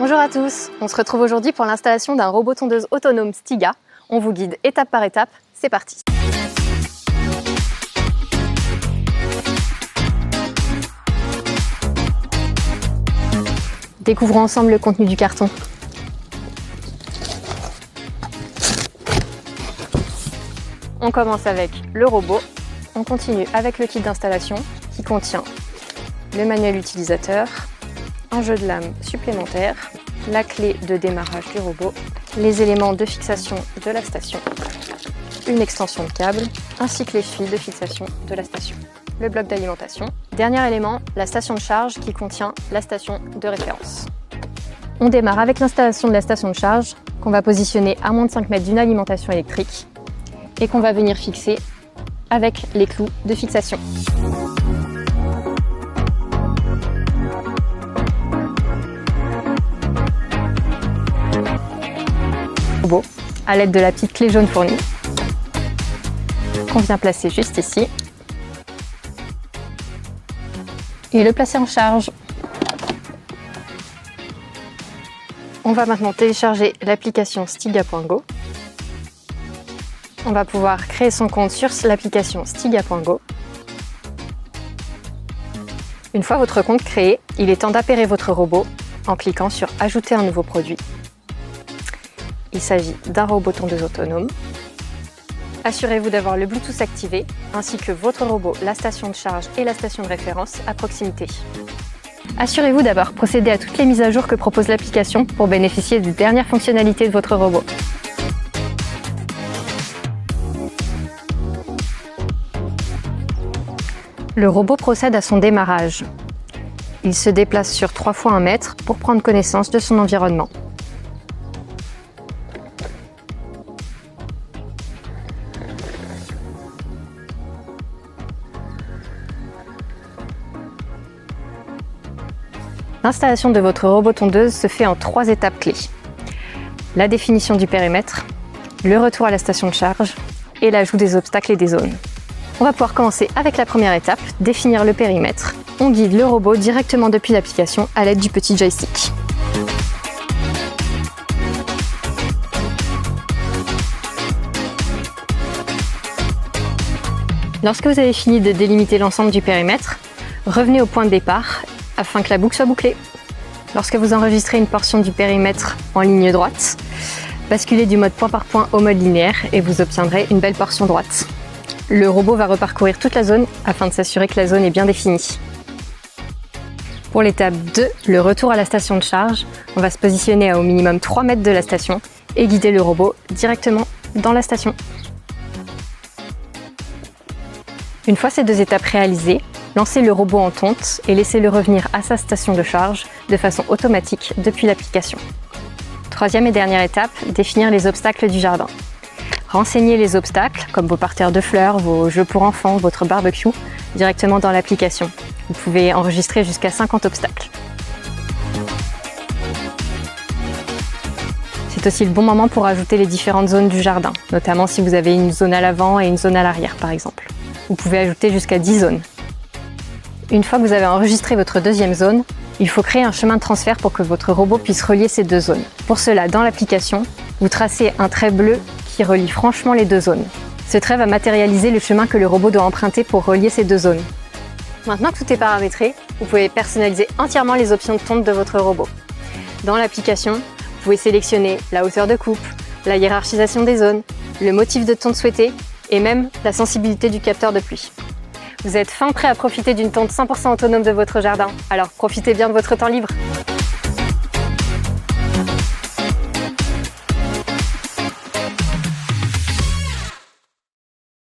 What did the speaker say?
Bonjour à tous, on se retrouve aujourd'hui pour l'installation d'un robot tondeuse autonome Stiga. On vous guide étape par étape, c'est parti. Découvrons ensemble le contenu du carton. On commence avec le robot, on continue avec le kit d'installation qui contient le manuel utilisateur, un jeu de lame supplémentaire, la clé de démarrage du robot, les éléments de fixation de la station, une extension de câble, ainsi que les fils de fixation de la station. Le bloc d'alimentation. Dernier élément, la station de charge qui contient la station de référence. On démarre avec l'installation de la station de charge qu'on va positionner à moins de 5 mètres d'une alimentation électrique et qu'on va venir fixer avec les clous de fixation. Robot à l'aide de la petite clé jaune fournie qu'on vient placer juste ici et le placer en charge. On va maintenant télécharger l'application Stiga.go. On va pouvoir créer son compte sur l'application Stiga.go. Une fois votre compte créé, il est temps d'appairer votre robot en cliquant sur « Ajouter un nouveau produit ». Il s'agit d'un robot tondeuse autonome. Assurez-vous d'avoir le Bluetooth activé, ainsi que votre robot, la station de charge et la station de référence à proximité. Assurez-vous d'avoir procédé à toutes les mises à jour que propose l'application pour bénéficier des dernières fonctionnalités de votre robot. Le robot procède à son démarrage. Il se déplace sur 3 fois 1 mètre pour prendre connaissance de son environnement. L'installation de votre robot tondeuse se fait en 3 étapes clés. La définition du périmètre, le retour à la station de charge et l'ajout des obstacles et des zones. On va pouvoir commencer avec la première étape, définir le périmètre. On guide le robot directement depuis l'application à l'aide du petit joystick. Lorsque vous avez fini de délimiter l'ensemble du périmètre, revenez au point de départ afin que la boucle soit bouclée. Lorsque vous enregistrez une portion du périmètre en ligne droite, basculez du mode point par point au mode linéaire et vous obtiendrez une belle portion droite. Le robot va reparcourir toute la zone afin de s'assurer que la zone est bien définie. Pour l'étape 2, le retour à la station de charge, on va se positionner à au minimum 3 mètres de la station et guider le robot directement dans la station. Une fois ces 2 étapes réalisées, lancez le robot en tonte et laissez-le revenir à sa station de charge de façon automatique depuis l'application. Troisième et dernière étape, définir les obstacles du jardin. Renseignez les obstacles, comme vos parterres de fleurs, vos jeux pour enfants, votre barbecue, directement dans l'application. Vous pouvez enregistrer jusqu'à 50 obstacles. C'est aussi le bon moment pour ajouter les différentes zones du jardin, notamment si vous avez une zone à l'avant et une zone à l'arrière par exemple. Vous pouvez ajouter jusqu'à 10 zones. Une fois que vous avez enregistré votre deuxième zone, il faut créer un chemin de transfert pour que votre robot puisse relier ces 2 zones. Pour cela, dans l'application, vous tracez un trait bleu qui relie franchement les 2 zones. Ce trait va matérialiser le chemin que le robot doit emprunter pour relier ces 2 zones. Maintenant que tout est paramétré, vous pouvez personnaliser entièrement les options de tonte de votre robot. Dans l'application, vous pouvez sélectionner la hauteur de coupe, la hiérarchisation des zones, le motif de tonte souhaité et même la sensibilité du capteur de pluie. Vous êtes fin prêt à profiter d'une tonte 100% autonome de votre jardin, alors profitez bien de votre temps libre.